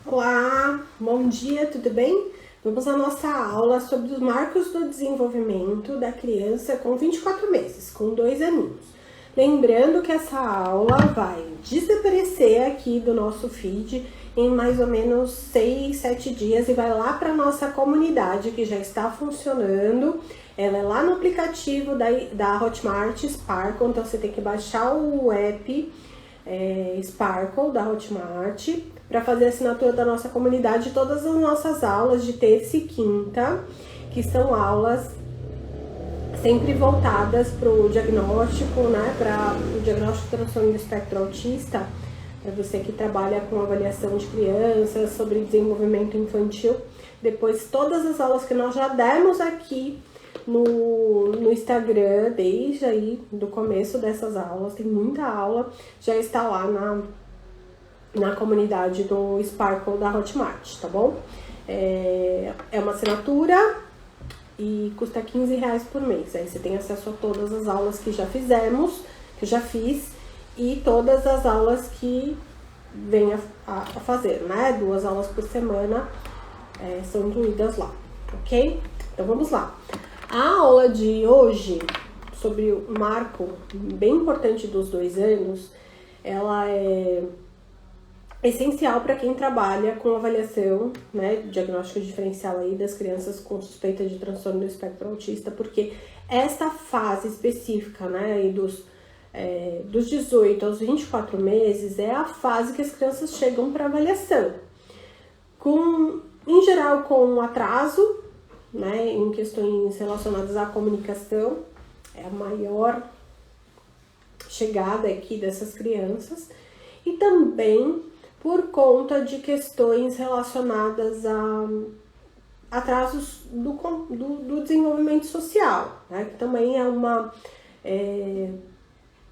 Olá, bom dia, tudo bem? Vamos à nossa aula sobre os marcos do desenvolvimento da criança com 24 meses, com 2 aninhos. Lembrando que essa aula vai desaparecer aqui do nosso feed em mais ou menos 6, 7 dias e vai lá para a nossa comunidade que já está funcionando. Ela é lá no aplicativo da Hotmart Sparkle, então você tem que baixar o app Sparkle da Hotmart para fazer a assinatura da nossa comunidade. Todas as nossas aulas de terça e quinta, que são aulas sempre voltadas para o diagnóstico, né, para o diagnóstico de transtorno do espectro autista, para você que trabalha com avaliação de crianças, sobre desenvolvimento infantil. Depois, todas as aulas que nós já demos aqui no Instagram, desde aí do começo dessas aulas, tem muita aula, já está lá na comunidade do Sparkle da Hotmart, tá bom? É uma assinatura e custa R$15 por mês. Aí você tem acesso a todas as aulas que já fizemos, que eu já fiz, e todas as aulas que vem a fazer, né? 2 aulas por semana são incluídas lá, ok? Então vamos lá. A aula de hoje, sobre o marco bem importante dos 2 anos, ela é essencial para quem trabalha com avaliação, né, diagnóstico diferencial aí das crianças com suspeita de transtorno do espectro autista, porque essa fase específica, né, aí dos 18 aos 24 meses é a fase que as crianças chegam para avaliação, em geral com atraso, né, em questões relacionadas à comunicação, é a maior chegada aqui dessas crianças, e também por conta de questões relacionadas a atrasos do desenvolvimento social, né, que também é uma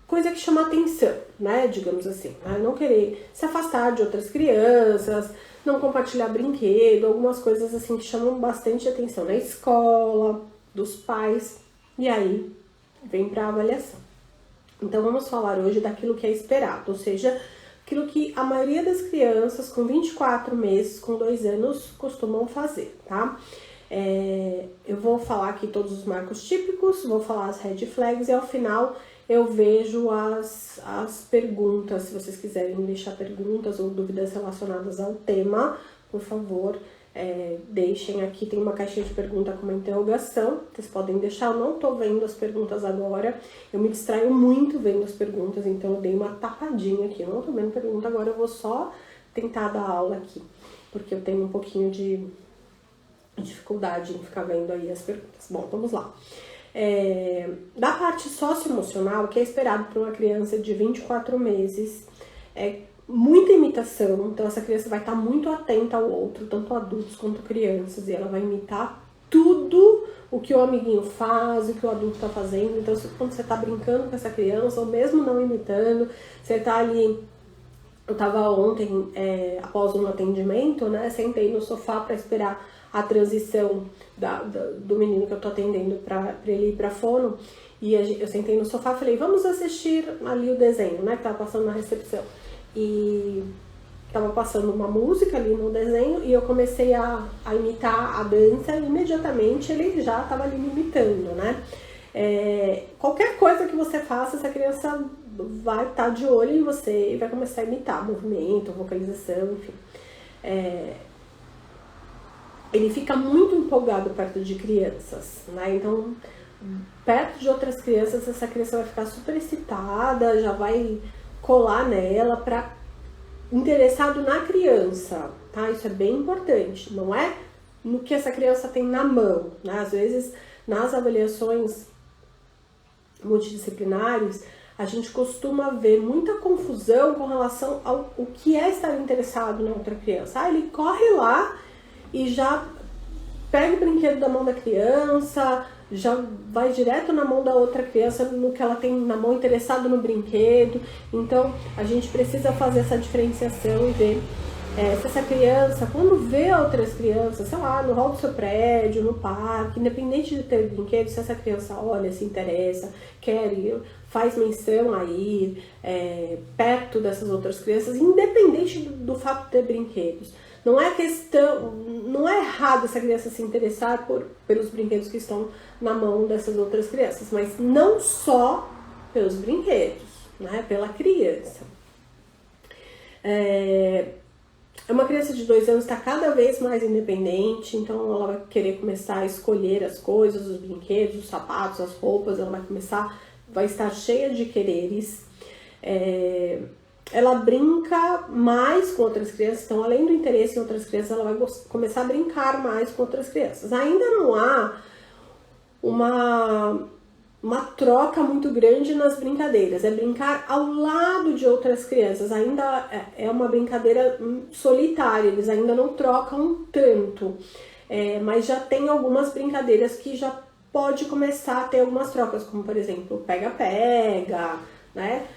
coisa que chama atenção, né, digamos assim, né, não querer se afastar de outras crianças, não compartilhar brinquedo, algumas coisas assim que chamam bastante atenção na escola, dos pais, e aí vem para a avaliação. Então vamos falar hoje daquilo que é esperado, ou seja, aquilo que a maioria das crianças com 24 meses, com 2 anos, costumam fazer, tá? Eu vou falar aqui todos os marcos típicos, vou falar as red flags e ao final eu vejo as perguntas. Se vocês quiserem deixar perguntas ou dúvidas relacionadas ao tema, por favor, deixem aqui, tem uma caixinha de pergunta com uma interrogação, vocês podem deixar. Eu não tô vendo as perguntas agora, eu me distraio muito vendo as perguntas, então eu dei uma tapadinha aqui, eu não tô vendo pergunta agora, eu vou só tentar dar aula aqui, porque eu tenho um pouquinho de dificuldade em ficar vendo aí as perguntas. Bom, vamos lá. Da parte socioemocional, o que é esperado para uma criança de 24 meses é muita imitação. Então essa criança vai estar muito atenta ao outro, tanto adultos quanto crianças, e ela vai imitar tudo o que o amiguinho faz, o que o adulto está fazendo. Então quando você está brincando com essa criança, ou mesmo não imitando, você está ali. Eu estava ontem, após um atendimento, né, sentei no sofá para esperar a transição do menino que eu tô atendendo para ele ir para fono, e eu sentei no sofá e falei, vamos assistir ali o desenho, né, que tava passando na recepção, e tava passando uma música ali no desenho, e eu comecei a imitar a dança, e imediatamente ele já tava ali me imitando, né. Qualquer coisa que você faça, essa criança vai estar de olho em você e vai começar a imitar movimento, vocalização, enfim. Ele fica muito empolgado perto de crianças, né? Então, perto de outras crianças, essa criança vai ficar super excitada, já vai colar nela, interessado na criança, tá? Isso é bem importante, não é no que essa criança tem na mão, né? Às vezes, nas avaliações multidisciplinares, a gente costuma ver muita confusão com relação ao que é estar interessado na outra criança. Ele corre lá e já pega o brinquedo da mão da criança, já vai direto na mão da outra criança, no que ela tem na mão, interessado no brinquedo. Então, a gente precisa fazer essa diferenciação e ver se essa criança, quando vê outras crianças, sei lá, no hall do seu prédio, no parque, independente de ter brinquedo, se essa criança olha, se interessa, quer ir, faz menção a ir perto dessas outras crianças, independente do fato de ter brinquedos. Não é questão, não é errado essa criança se interessar pelos brinquedos que estão na mão dessas outras crianças, mas não só pelos brinquedos, né? Pela criança. Uma criança de 2 anos está cada vez mais independente, então ela vai querer começar a escolher as coisas, os brinquedos, os sapatos, as roupas, ela vai estar cheia de quereres. Ela brinca mais com outras crianças, então além do interesse em outras crianças, ela vai começar a brincar mais com outras crianças. Ainda não há uma troca muito grande nas brincadeiras, é brincar ao lado de outras crianças, ainda é uma brincadeira solitária, eles ainda não trocam tanto, mas já tem algumas brincadeiras que já pode começar a ter algumas trocas, como por exemplo, pega-pega, né?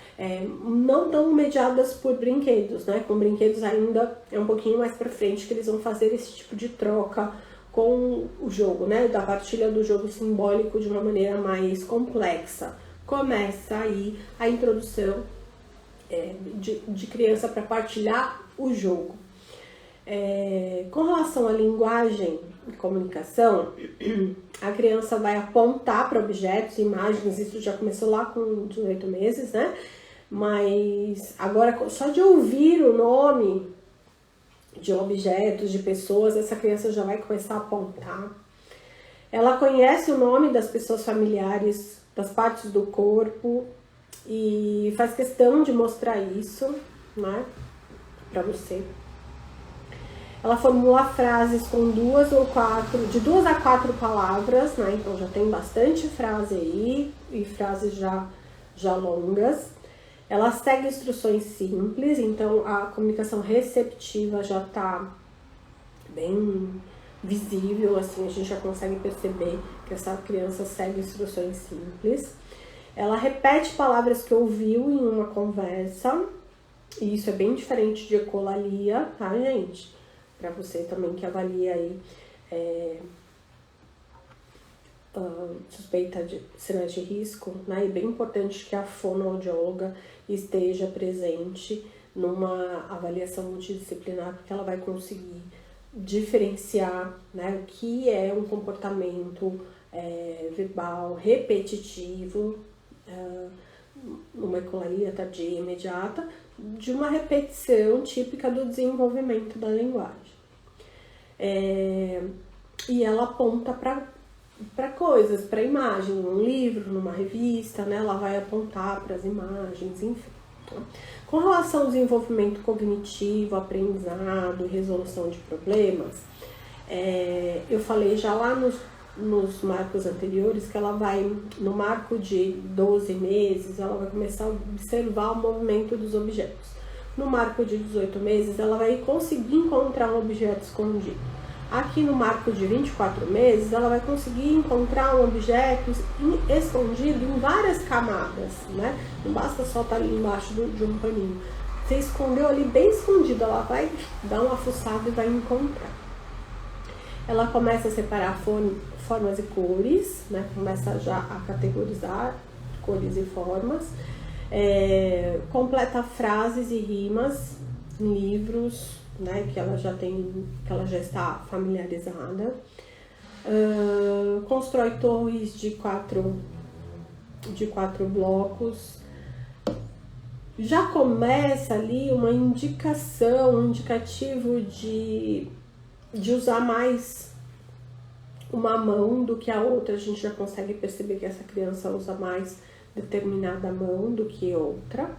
Não tão mediadas por brinquedos, né? Com brinquedos ainda é um pouquinho mais pra frente que eles vão fazer esse tipo de troca com o jogo, né? Da partilha do jogo simbólico de uma maneira mais complexa. Começa aí a introdução de criança para partilhar o jogo. Com relação à linguagem e comunicação, a criança vai apontar para objetos, imagens, isso já começou lá com 18 meses, né? Mas agora, só de ouvir o nome de objetos, de pessoas, essa criança já vai começar a apontar. Ela conhece o nome das pessoas familiares, das partes do corpo, e faz questão de mostrar isso, né, para você. Ela formula frases com 2 a 4 palavras, né, então já tem bastante frase aí, e frases já longas. Ela segue instruções simples, então a comunicação receptiva já está bem visível, assim, a gente já consegue perceber que essa criança segue instruções simples. Ela repete palavras que ouviu em uma conversa, e isso é bem diferente de ecolalia, tá, gente? Para você também que avalia aí suspeita de sinais de risco, né? E bem importante que a fonoaudióloga esteja presente numa avaliação multidisciplinar, porque ela vai conseguir diferenciar, né, o que é um comportamento verbal repetitivo, numa ecolalia tardia e imediata, de uma repetição típica do desenvolvimento da linguagem. E ela aponta para coisas, para imagem, num livro, numa revista, né? Ela vai apontar para as imagens, enfim. Com relação ao desenvolvimento cognitivo, aprendizado e resolução de problemas, eu falei já lá nos marcos anteriores que ela vai, no marco de 12 meses, ela vai começar a observar o movimento dos objetos. No marco de 18 meses, ela vai conseguir encontrar um objeto escondido. Aqui no marco de 24 meses, ela vai conseguir encontrar um objeto escondido em várias camadas, né? Não basta só estar ali embaixo de um paninho. Você escondeu ali bem escondido, ela vai dar uma fuçada e vai encontrar. Ela começa a separar formas e cores, né? Começa já a categorizar cores e formas. Completa frases e rimas em livros, né, que ela já está familiarizada. Constrói torres de quatro blocos. Já começa ali uma indicação, um indicativo de usar mais uma mão do que a outra. A gente já consegue perceber que essa criança usa mais determinada mão do que outra.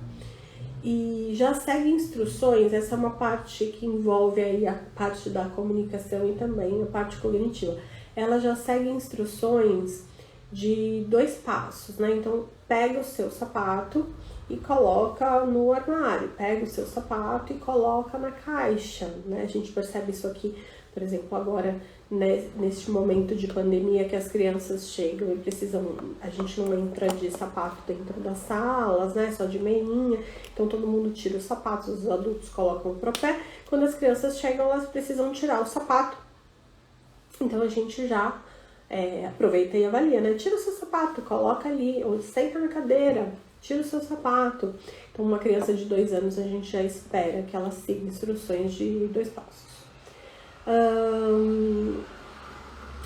E já segue instruções, essa é uma parte que envolve aí a parte da comunicação e também a parte cognitiva. Ela já segue instruções de 2 passos, né? Então, pega o seu sapato e coloca no armário, pega o seu sapato e coloca na caixa, né? A gente percebe isso aqui, por exemplo, agora, né, neste momento de pandemia que as crianças chegam e precisam, a gente não entra de sapato dentro das salas, né, só de meinha, então todo mundo tira os sapatos, os adultos colocam pro pé, quando as crianças chegam elas precisam tirar o sapato, então a gente já aproveita e avalia, né, tira o seu sapato, coloca ali, ou senta na cadeira, tira o seu sapato. Então uma criança de 2 anos a gente já espera que ela siga instruções de 2 passos.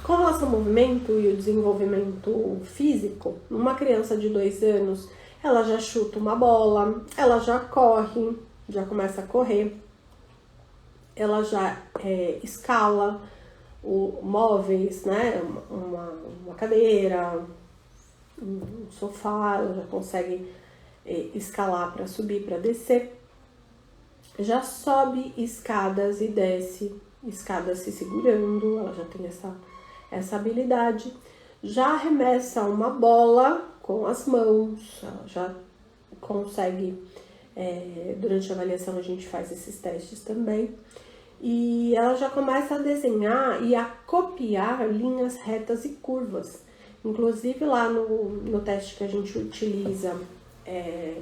Com relação ao movimento e o desenvolvimento físico, uma criança de 2 anos, ela já chuta uma bola, ela já corre, já começa a correr, ela já escala móveis, né? Uma cadeira, um sofá, ela já consegue escalar para subir, para descer. Já sobe escadas e desce escadas se segurando, ela já tem essa habilidade. Já arremessa uma bola com as mãos, ela já consegue, durante a avaliação a gente faz esses testes também. E ela já começa a desenhar e a copiar linhas retas e curvas. Inclusive lá no teste que a gente utiliza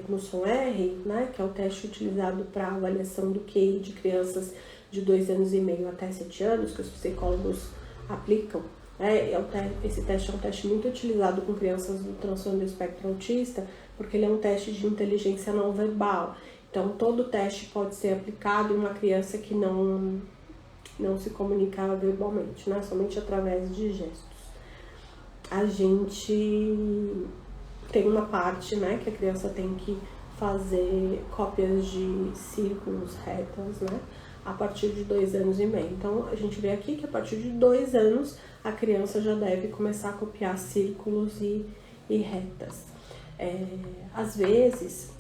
no SOM-R, né, que é o teste utilizado para avaliação do QI de crianças de 2 anos e meio até 7 anos, que os psicólogos aplicam. Esse teste é um teste muito utilizado com crianças do transtorno do espectro autista, porque ele é um teste de inteligência não verbal. Então, todo teste pode ser aplicado em uma criança que não se comunica verbalmente, né? Somente através de gestos. A gente tem uma parte, né, que a criança tem que fazer cópias de círculos, retas, né, a partir de 2 anos e meio. Então, a gente vê aqui que a partir de 2 anos, a criança já deve começar a copiar círculos e retas. Às vezes,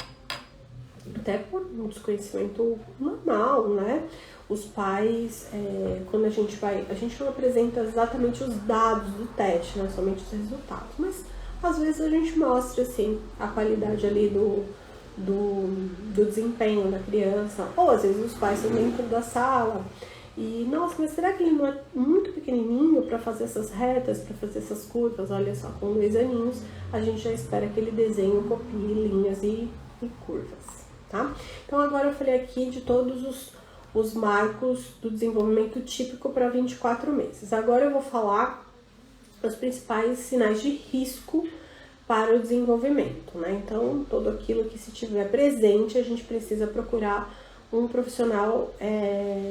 até por um desconhecimento normal, né? Os pais, quando a gente não apresenta exatamente os dados do teste, né? Somente os resultados, mas às vezes a gente mostra, assim, a qualidade ali do desempenho da criança, ou às vezes os pais estão dentro da sala e, nossa, mas será que ele não é muito pequenininho para fazer essas retas, para fazer essas curvas? Olha só, com 2 aninhos, a gente já espera que ele desenhe, copie linhas e curvas, tá? Então agora eu falei aqui de todos os marcos do desenvolvimento típico para 24 meses. Agora eu vou falar os principais sinais de risco para o desenvolvimento, né? Então, tudo aquilo que se tiver presente, a gente precisa procurar um profissional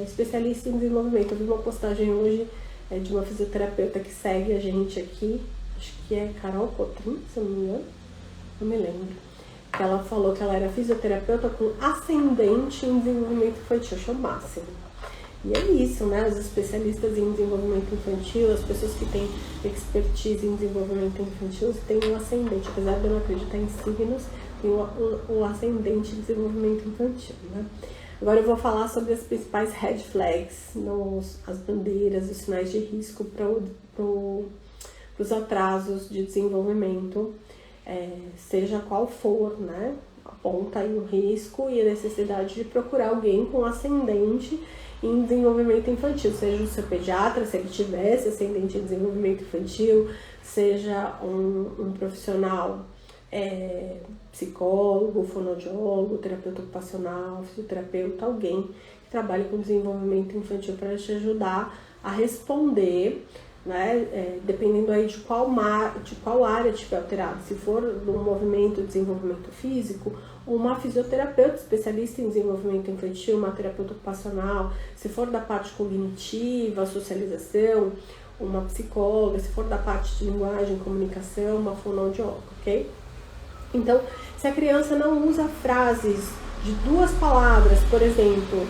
especialista em desenvolvimento. Eu vi uma postagem hoje de uma fisioterapeuta que segue a gente aqui, acho que é Carol Cotrim, se eu não me engano, não me lembro. Ela falou que ela era fisioterapeuta com ascendente em desenvolvimento infantil, achei o máximo. E é isso, né? Os especialistas em desenvolvimento infantil, as pessoas que têm expertise em desenvolvimento infantil, têm um ascendente, apesar de eu não acreditar em signos, tem o ascendente em desenvolvimento infantil, né? Agora eu vou falar sobre as principais red flags, as bandeiras, os sinais de risco para os atrasos de desenvolvimento, seja qual for, né? Aponta aí o risco e a necessidade de procurar alguém com ascendente em desenvolvimento infantil, seja o seu pediatra, se ele tivesse ascendente em desenvolvimento infantil, seja um profissional psicólogo, fonoaudiólogo, terapeuta ocupacional, fisioterapeuta, alguém que trabalhe com desenvolvimento infantil para te ajudar a responder, né, dependendo aí de qual área estiver alterada. Se for do movimento e desenvolvimento físico, uma fisioterapeuta especialista em desenvolvimento infantil, uma terapeuta ocupacional. Se for da parte cognitiva, socialização, uma psicóloga. Se for da parte de linguagem, comunicação, uma fonoaudióloga, ok? Então, se a criança não usa frases de 2 palavras, por exemplo,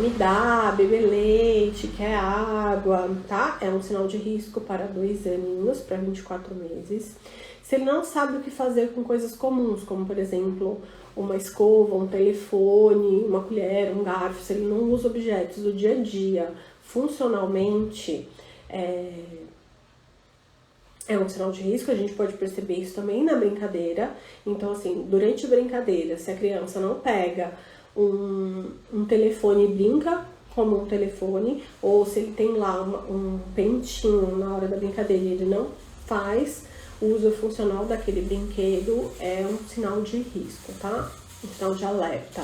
me dá, beber leite, quer água, tá? É um sinal de risco para 2 aninhos, para 24 meses. Se ele não sabe o que fazer com coisas comuns, como, por exemplo, uma escova, um telefone, uma colher, um garfo, se ele não usa objetos do dia a dia funcionalmente, é um sinal de risco. A gente pode perceber isso também na brincadeira. Então, assim, durante a brincadeira, se a criança não pega um telefone e brinca como um telefone, ou se ele tem lá um pentinho na hora da brincadeira e ele não faz o uso funcional daquele brinquedo, é um sinal de risco, tá? Um sinal de alerta.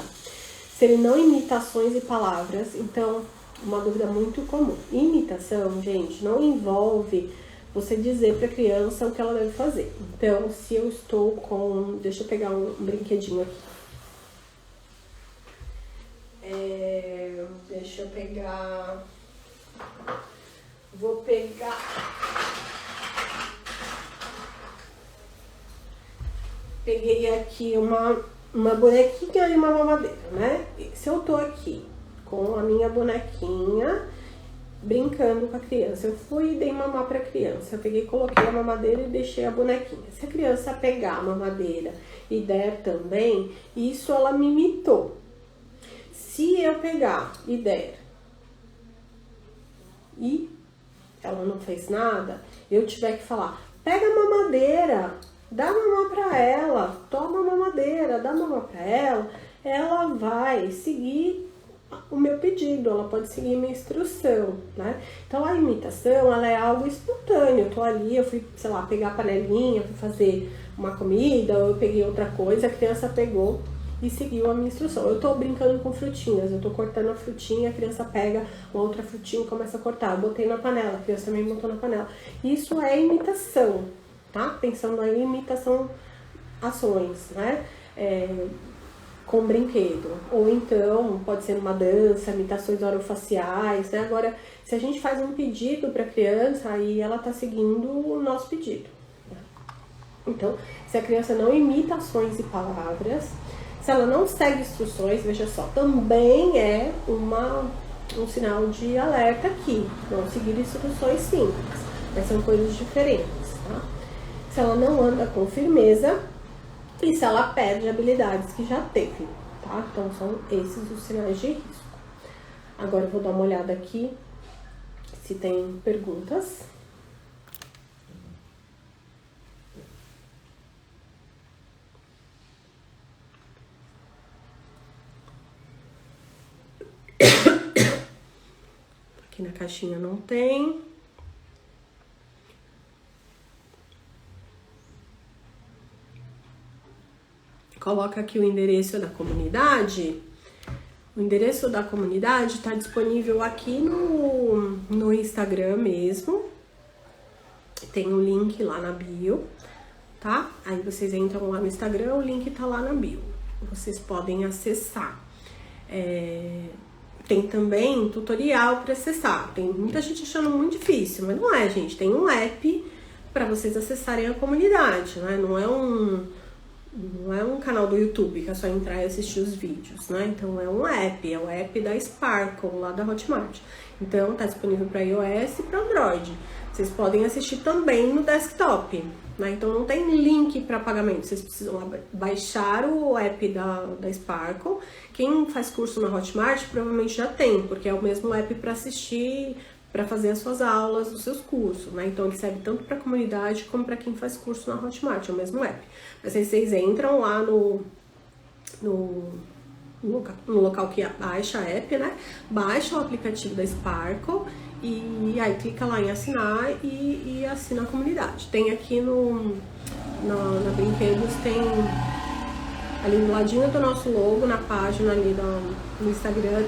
Se ele não imita ações e palavras, então, uma dúvida muito comum. Imitação, gente, não envolve você dizer para a criança o que ela deve fazer. Então, se eu estou com... Deixa eu pegar um brinquedinho aqui. Deixa eu pegar vou pegar... Peguei aqui uma bonequinha e uma mamadeira, né? Se eu tô aqui com a minha bonequinha brincando com a criança, eu fui e dei mamar pra criança, eu peguei, coloquei a mamadeira e deixei a bonequinha. Se a criança pegar a mamadeira e der também, isso ela me imitou. Se eu pegar e der e ela não fez nada, eu tiver que falar, pega a mamadeira, dá mamar pra ela, toma a mamadeira, dá mamar pra ela vai seguir o meu pedido, ela pode seguir minha instrução, né? Então a imitação, ela é algo espontâneo. Eu tô ali, eu fui, sei lá, pegar a panelinha, fui fazer uma comida, ou eu peguei outra coisa, a criança pegou e seguiu a minha instrução. Eu tô brincando com frutinhas, eu tô cortando a frutinha, a criança pega uma outra frutinha e começa a cortar. Eu botei na panela, a criança também botou na panela. Isso é imitação, tá? Pensando aí, imitação, ações, né? Com brinquedo, ou então pode ser uma dança, imitações orofaciais, né? Agora, se a gente faz um pedido para a criança, aí ela tá seguindo o nosso pedido. Então, se a criança não imita ações e palavras, se ela não segue instruções, veja só, também é um sinal de alerta aqui. Não seguir instruções simples, mas são coisas diferentes, tá? Se ela não anda com firmeza, e se ela perde habilidades que já teve, tá? Então, são esses os sinais de risco. Agora, eu vou dar uma olhada aqui se tem perguntas. Aqui na caixinha não tem. Coloca aqui o endereço da comunidade. O endereço da comunidade está disponível aqui no Instagram mesmo. Tem um link lá na bio, tá? Aí vocês entram lá no Instagram, o link tá lá na bio. Vocês podem acessar. Tem também tutorial para acessar. Tem muita gente achando muito difícil, mas não é, gente. Tem um app para vocês acessarem a comunidade, né? Não é um canal do YouTube que é só entrar e assistir os vídeos, né? Então é um app, é o app da Sparkle, lá da Hotmart. Então tá disponível para iOS e para Android. Vocês podem assistir também no desktop, né? Então não tem link para pagamento, vocês precisam baixar o app da Sparkle. Quem faz curso na Hotmart provavelmente já tem, porque é o mesmo app para assistir, para fazer as suas aulas, os seus cursos, né? Então ele serve tanto para a comunidade como para quem faz curso na Hotmart, é o mesmo app. Mas aí vocês entram lá no local que baixa a app, né? Baixa o aplicativo da Sparkle e aí clica lá em assinar e assina a comunidade. Tem aqui na Brinquedos, tem ali do ladinho do nosso logo, na página ali no Instagram,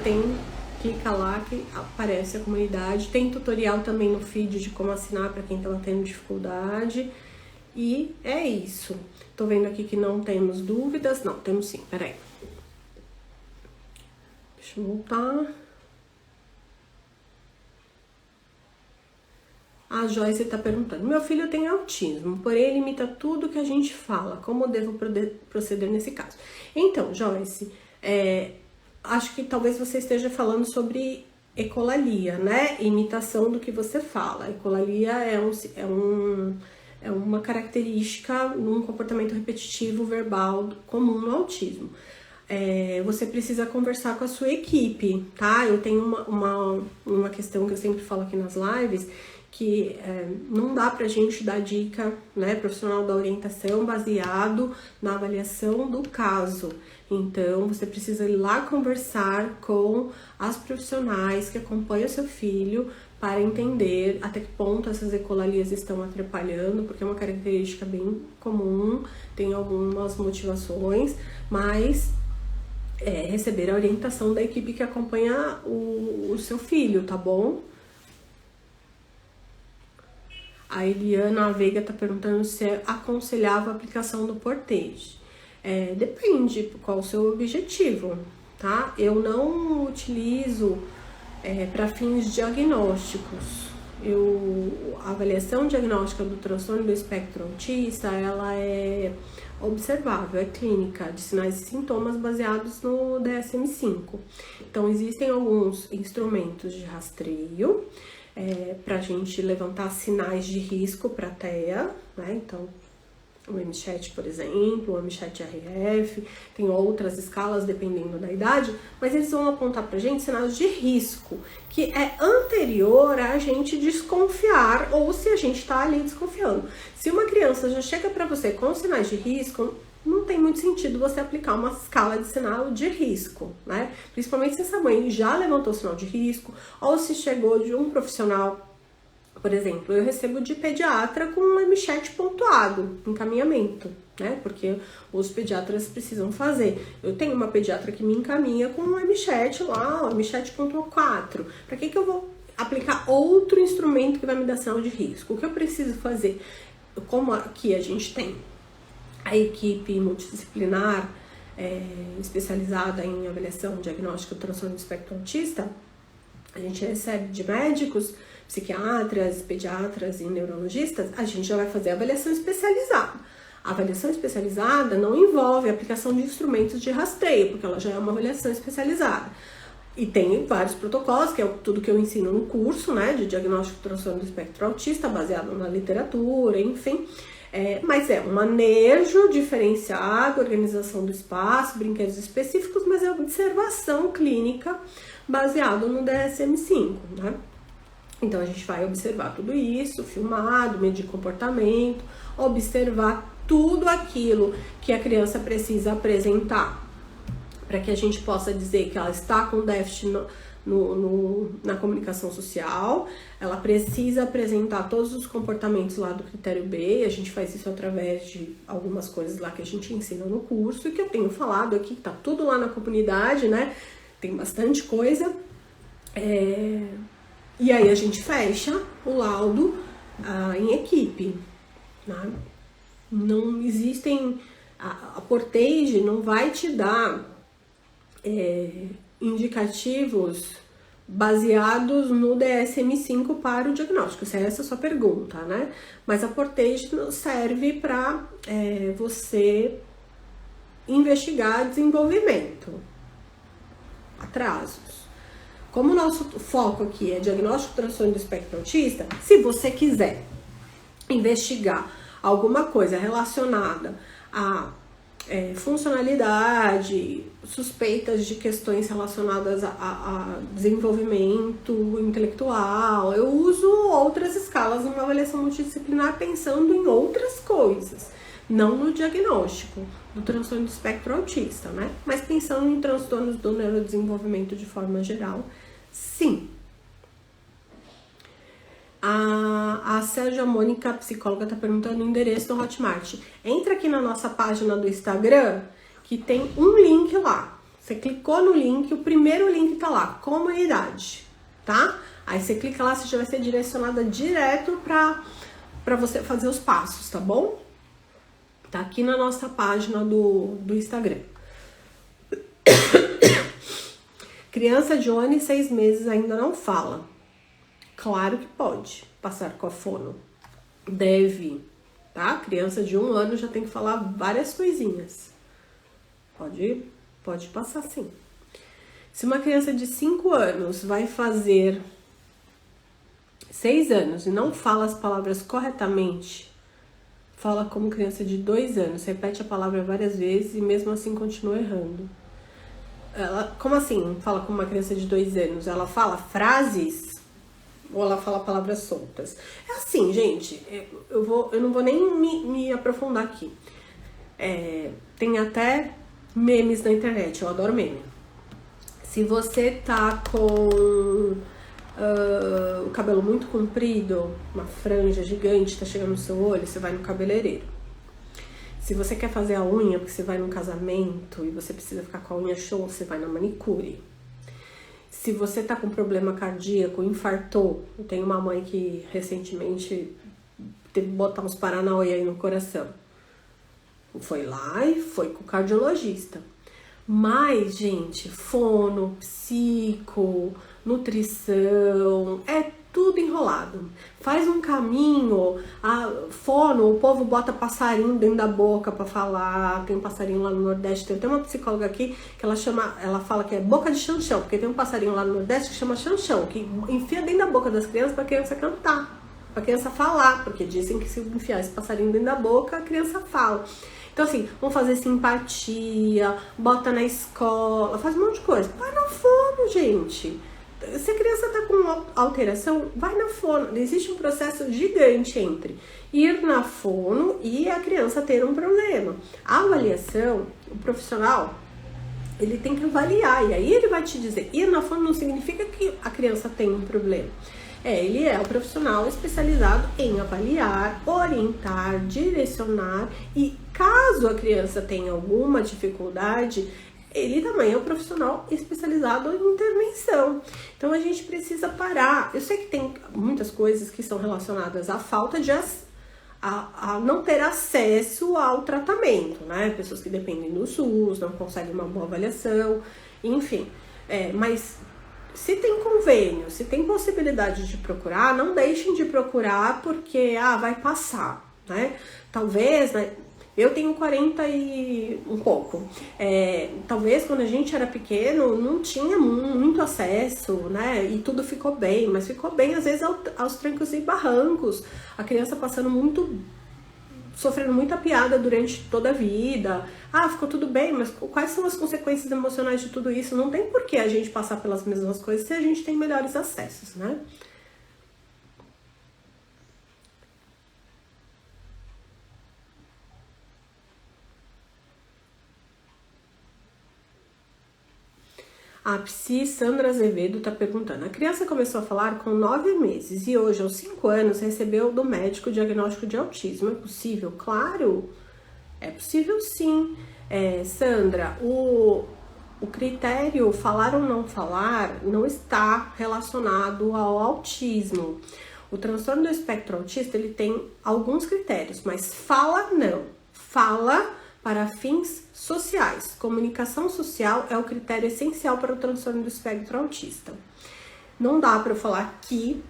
clica lá que aparece a comunidade. Tem tutorial também no feed de como assinar para quem tá tendo dificuldade. E é isso. Tô vendo aqui que não temos dúvidas. Não, temos sim, peraí. Deixa eu voltar. A Joyce tá perguntando. Meu filho tem autismo, porém ele imita tudo que a gente fala. Como devo proceder nesse caso? Então, Joyce, acho que talvez você esteja falando sobre ecolalia, né? Imitação do que você fala. Ecolalia é uma característica num comportamento repetitivo verbal comum no autismo. Você precisa conversar com a sua equipe, tá? Eu tenho uma questão que eu sempre falo aqui nas lives, que não dá pra gente dar dica, né, profissional da orientação baseado na avaliação do caso. Então, você precisa ir lá conversar com as profissionais que acompanham o seu filho para entender até que ponto essas ecolalias estão atrapalhando, porque é uma característica bem comum, tem algumas motivações, mas receber a orientação da equipe que acompanha o seu filho, tá bom? A Eliana Veiga tá perguntando se é aconselhável a aplicação do Portage. Depende qual o seu objetivo, tá? Eu não utilizo para fins diagnósticos. a avaliação diagnóstica do transtorno do espectro autista, ela é observável, é clínica, de sinais e sintomas baseados no DSM-5. Então, existem alguns instrumentos de rastreio para a gente levantar sinais de risco para a TEA, né? Então, o MCHAT, por exemplo, o MCHAT-RF, tem outras escalas dependendo da idade, mas eles vão apontar pra gente sinais de risco, que é anterior a gente desconfiar, ou se a gente tá ali desconfiando. Se uma criança já chega pra você com sinais de risco, não tem muito sentido você aplicar uma escala de sinal de risco, né? Principalmente se essa mãe já levantou sinal de risco, ou se chegou de um profissional. Por exemplo, eu recebo de pediatra com um MCHAT pontuado, encaminhamento, né? Porque os pediatras precisam fazer. Eu tenho uma pediatra que me encaminha com um MCHAT lá, o MCHAT pontuou 4. Para que eu vou aplicar outro instrumento que vai me dar sinal de risco? O que eu preciso fazer? Como aqui a gente tem a equipe multidisciplinar especializada em avaliação diagnóstica do transtorno do espectro autista, a gente recebe de médicos, psiquiatras, pediatras e neurologistas, a gente já vai fazer a avaliação especializada. A avaliação especializada não envolve a aplicação de instrumentos de rastreio, porque ela já é uma avaliação especializada. E tem vários protocolos, que é tudo que eu ensino no curso, né, de diagnóstico do transtorno do espectro autista, baseado na literatura, enfim. Mas é um manejo diferenciado, organização do espaço, brinquedos específicos, mas é observação clínica baseado no DSM-5, né? Então, a gente vai observar tudo isso, filmado, medir comportamento, observar tudo aquilo que a criança precisa apresentar para que a gente possa dizer que ela está com déficit na comunicação social, ela precisa apresentar todos os comportamentos lá do critério B, e a gente faz isso através de algumas coisas lá que a gente ensina no curso, e que eu tenho falado aqui, que tá tudo lá na comunidade, né? Tem bastante coisa. E aí a gente fecha o laudo em equipe, né? Não existem... A Portage não vai te dar indicativos baseados no DSM-5 para o diagnóstico, se é essa a sua pergunta, né? Mas a Portage serve para você investigar desenvolvimento, atrasos. Como o nosso foco aqui é diagnóstico do transtorno do espectro autista, se você quiser investigar alguma coisa relacionada a funcionalidade, suspeitas de questões relacionadas a desenvolvimento intelectual, eu uso outras escalas numa avaliação multidisciplinar pensando em outras coisas, não no diagnóstico do transtorno do espectro autista, né? Mas pensando em transtornos do neurodesenvolvimento de forma geral, sim. A Sérgia Mônica, psicóloga, está perguntando o endereço do Hotmart. Entra aqui na nossa página do Instagram, que tem um link lá. Você clicou no link, o primeiro link tá lá, comunidade, tá? Aí você clica lá, você já vai ser direcionada direto para você fazer os passos, tá bom? Tá aqui na nossa página do Instagram. Criança de 1 ano e 6 meses ainda não fala. Claro que pode passar com a fono. Deve, tá? Criança de 1 ano já tem que falar várias coisinhas. Pode passar sim. Se uma criança de 5 anos vai fazer 6 anos e não fala as palavras corretamente, fala como criança de 2 anos, repete a palavra várias vezes e mesmo assim continua errando. Como assim fala como uma criança de 2 anos? Ela fala frases ou ela fala palavras soltas? É assim, gente, eu não vou nem me aprofundar aqui. Tem até memes na internet, eu adoro meme. Se você tá com o cabelo muito comprido, uma franja gigante, tá chegando no seu olho, você vai no cabeleireiro. Se você quer fazer a unha, porque você vai num casamento e você precisa ficar com a unha show, você vai na manicure. Se você tá com problema cardíaco, infartou, eu tenho uma mãe que recentemente teve que botar uns paranauê aí no coração. Foi lá e foi com o cardiologista. Mas, gente, fono, psico, nutrição, é tudo enrolado. Faz um caminho, a fono, o povo bota passarinho dentro da boca pra falar. Tem um passarinho lá no Nordeste, tem até uma psicóloga aqui que ela fala que é boca de chanchão, porque tem um passarinho lá no Nordeste que chama chanchão, que enfia dentro da boca das crianças pra criança cantar, pra criança falar, porque dizem que se enfiar esse passarinho dentro da boca, a criança fala. Então assim, vamos fazer simpatia, bota na escola, faz um monte de coisa. Vai no fono, gente. Se a criança tá com alteração, vai na fono. Existe um processo gigante entre ir na fono e a criança ter um problema. A avaliação, o profissional, ele tem que avaliar. E aí ele vai te dizer, ir na fono não significa que a criança tem um problema. Ele é o profissional especializado em avaliar, orientar, direcionar e caso a criança tenha alguma dificuldade, ele também é um profissional especializado em intervenção. Então a gente precisa parar. Eu sei que tem muitas coisas que são relacionadas à falta de a não ter acesso ao tratamento, né? Pessoas que dependem do SUS, não conseguem uma boa avaliação, enfim. Mas se tem convênio, se tem possibilidade de procurar, não deixem de procurar porque vai passar, né? Talvez, né? Eu tenho 40 e um pouco. Talvez quando a gente era pequeno não tinha muito acesso, né? E tudo ficou bem, mas ficou bem às vezes aos trancos e barrancos. A criança sofrendo muita piada durante toda a vida. Ficou tudo bem, mas quais são as consequências emocionais de tudo isso? Não tem por que a gente passar pelas mesmas coisas se a gente tem melhores acessos, né? A Psi Sandra Azevedo está perguntando. A criança começou a falar com 9 meses e hoje, aos 5 anos, recebeu do médico o diagnóstico de autismo. É possível? Claro, é possível sim. Sandra, o critério falar ou não falar não está relacionado ao autismo. O transtorno do espectro autista, ele tem alguns critérios, mas fala não. Fala para fins sociais. Comunicação social é o critério essencial para o transtorno do espectro autista. Não dá para eu falar aqui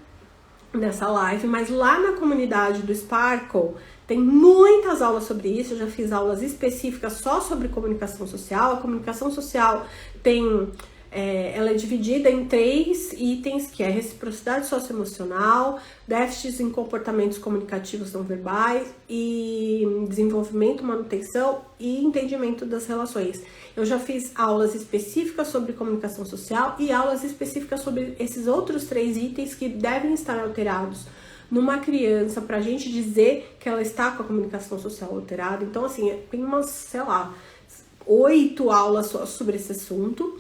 nessa live, mas lá na comunidade do Sparkle tem muitas aulas sobre isso. Eu já fiz aulas específicas só sobre comunicação social. A comunicação social ela é dividida em 3 itens, que é reciprocidade socioemocional, déficits em comportamentos comunicativos não verbais e desenvolvimento, manutenção e entendimento das relações. Eu já fiz aulas específicas sobre comunicação social e aulas específicas sobre esses outros 3 itens que devem estar alterados numa criança para a gente dizer que ela está com a comunicação social alterada. Então, assim, tem umas, 8 aulas só sobre esse assunto.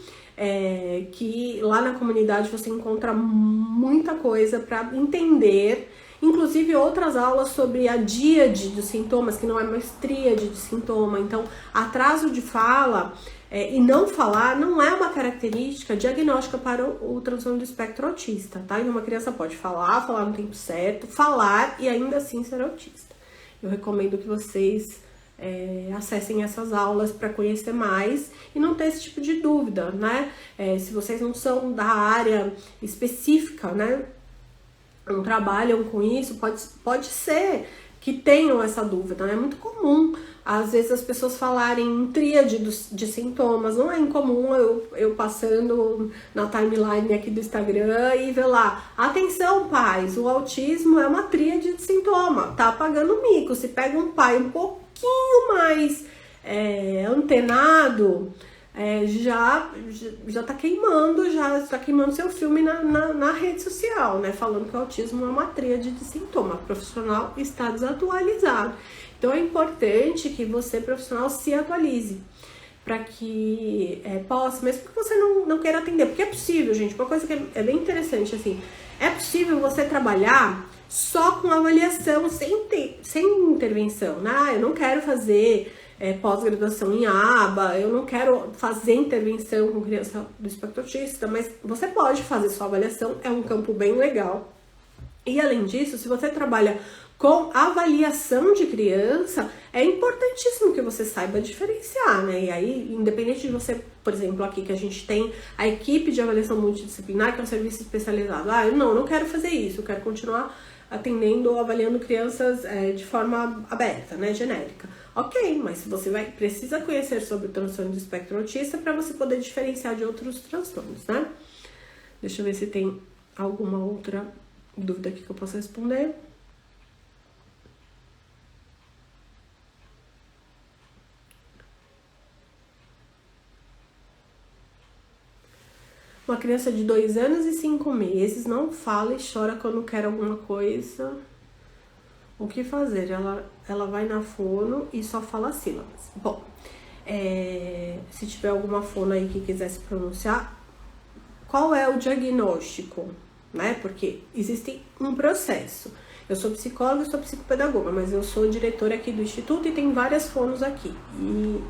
Que lá na comunidade você encontra muita coisa para entender, inclusive outras aulas sobre a díade dos sintomas, que não é mais tríade de sintoma. Então, atraso de fala e não falar não é uma característica diagnóstica para o transtorno do espectro autista, tá? Então, uma criança pode falar no tempo certo, falar e ainda assim ser autista. Eu recomendo que vocês acessem essas aulas para conhecer mais e não ter esse tipo de dúvida, né? Se vocês não são da área específica, né? Não trabalham com isso, pode ser que tenham essa dúvida, né? É muito comum, às vezes, as pessoas falarem em tríade de sintomas. Não é incomum eu passando na timeline aqui do Instagram e ver lá, atenção pais, o autismo é uma tríade de sintoma, tá pagando mico. Se pega um pai um pouquinho mais antenado, já tá queimando seu filme na rede social, né? Falando que o autismo é uma tríade de sintoma. O profissional está desatualizado. Então é importante que você, profissional, se atualize para que possa, mesmo que você não queira atender, porque é possível, gente. Uma coisa que é bem interessante, assim, é possível você trabalhar só com avaliação, sem intervenção, né? Eu não quero fazer pós-graduação em aba, eu não quero fazer intervenção com criança do espectro autista, mas você pode fazer sua avaliação, é um campo bem legal. E além disso, se você trabalha com avaliação de criança, é importantíssimo que você saiba diferenciar, né? E aí, independente de você, por exemplo, aqui que a gente tem a equipe de avaliação multidisciplinar, que é um serviço especializado. Ah, eu não quero fazer isso, eu quero continuar atendendo ou avaliando crianças de forma aberta, né, genérica. Ok, mas você precisa conhecer sobre o transtorno do espectro autista para você poder diferenciar de outros transtornos, né? Deixa eu ver se tem alguma outra dúvida aqui que eu possa responder. Uma criança de 2 anos e 5 meses não fala e chora quando quer alguma coisa. O que fazer? Ela vai na fono e só fala sílabas. Bom, se tiver alguma fono aí que quiser se pronunciar, qual é o diagnóstico? Né? Porque existe um processo. Eu sou psicóloga, eu sou psicopedagoga, mas eu sou diretora aqui do instituto e tem várias fonos aqui. E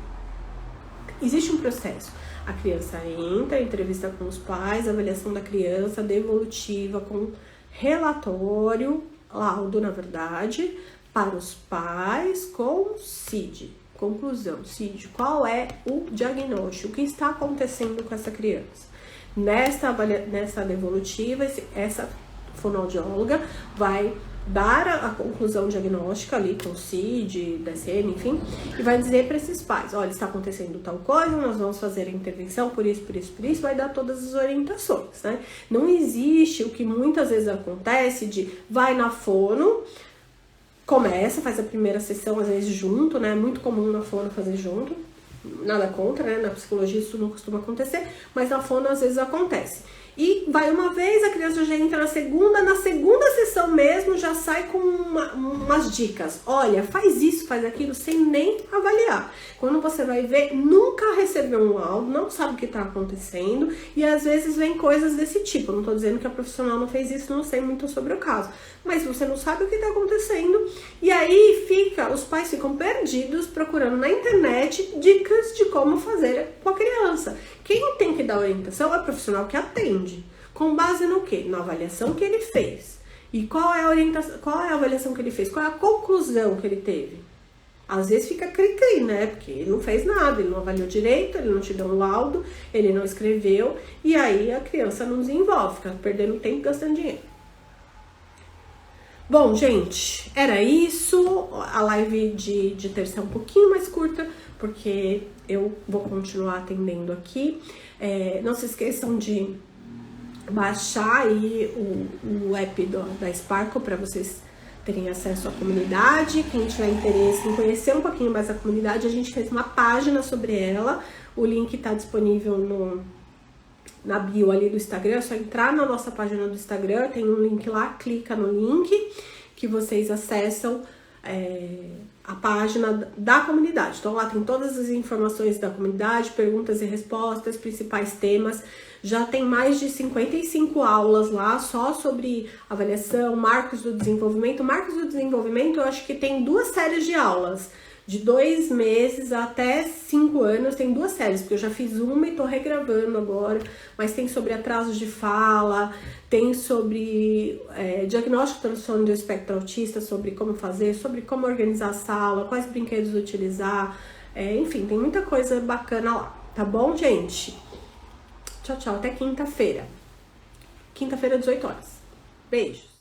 existe um processo. A criança entra, entrevista com os pais, avaliação da criança, devolutiva com relatório, laudo na verdade, para os pais com CID. Conclusão, CID, qual é o diagnóstico? O que está acontecendo com essa criança? Nessa devolutiva, essa fonoaudióloga vai dar a conclusão diagnóstica ali com CID, DSM, enfim, e vai dizer para esses pais, olha, está acontecendo tal coisa, nós vamos fazer a intervenção por isso, vai dar todas as orientações, né? Não existe o que muitas vezes acontece de vai na fono, começa, faz a primeira sessão, às vezes junto, né? É muito comum na fono fazer junto, nada contra, né? Na psicologia isso não costuma acontecer, mas na fono às vezes acontece. E vai uma vez, a criança já entra na segunda sessão mesmo, já sai com umas dicas. Olha, faz isso, faz aquilo, sem nem avaliar. Quando você vai ver, nunca recebeu um laudo, não sabe o que está acontecendo, e às vezes vem coisas desse tipo. Não estou dizendo que a profissional não fez isso, não sei muito sobre o caso. Mas você não sabe o que está acontecendo, e aí os pais ficam perdidos procurando na internet dicas de como fazer com a criança. Quem tem que dar orientação é o profissional que atende. Com base no quê? Na avaliação que ele fez. E qual é a orientação, qual é a avaliação que ele fez? Qual é a conclusão que ele teve? Às vezes fica cri-cri, né? Porque ele não fez nada, ele não avaliou direito, ele não te deu um laudo, ele não escreveu, e aí a criança não desenvolve, fica perdendo tempo e gastando dinheiro. Bom, gente, era isso. A live de terça é um pouquinho mais curta, porque eu vou continuar atendendo aqui. Não se esqueçam de baixar aí o app da Sparkle para vocês terem acesso à comunidade. Quem tiver interesse em conhecer um pouquinho mais a comunidade, a gente fez uma página sobre ela. O link está disponível na bio ali do Instagram, é só entrar na nossa página do Instagram, tem um link lá, clica no link que vocês acessam a página da comunidade. Então lá tem todas as informações da comunidade, perguntas e respostas, principais temas. Já tem mais de 55 aulas lá só sobre avaliação, marcos do desenvolvimento. Marcos do desenvolvimento eu acho que tem 2 séries de aulas. De 2 meses até 5 anos, tem 2 séries, porque eu já fiz uma e tô regravando agora, mas tem sobre atrasos de fala, tem sobre diagnóstico do transtorno do espectro autista, sobre como fazer, sobre como organizar a sala, quais brinquedos utilizar, enfim, tem muita coisa bacana lá, tá bom, gente? Tchau, tchau, até quinta-feira. Quinta-feira, 18 horas. Beijos!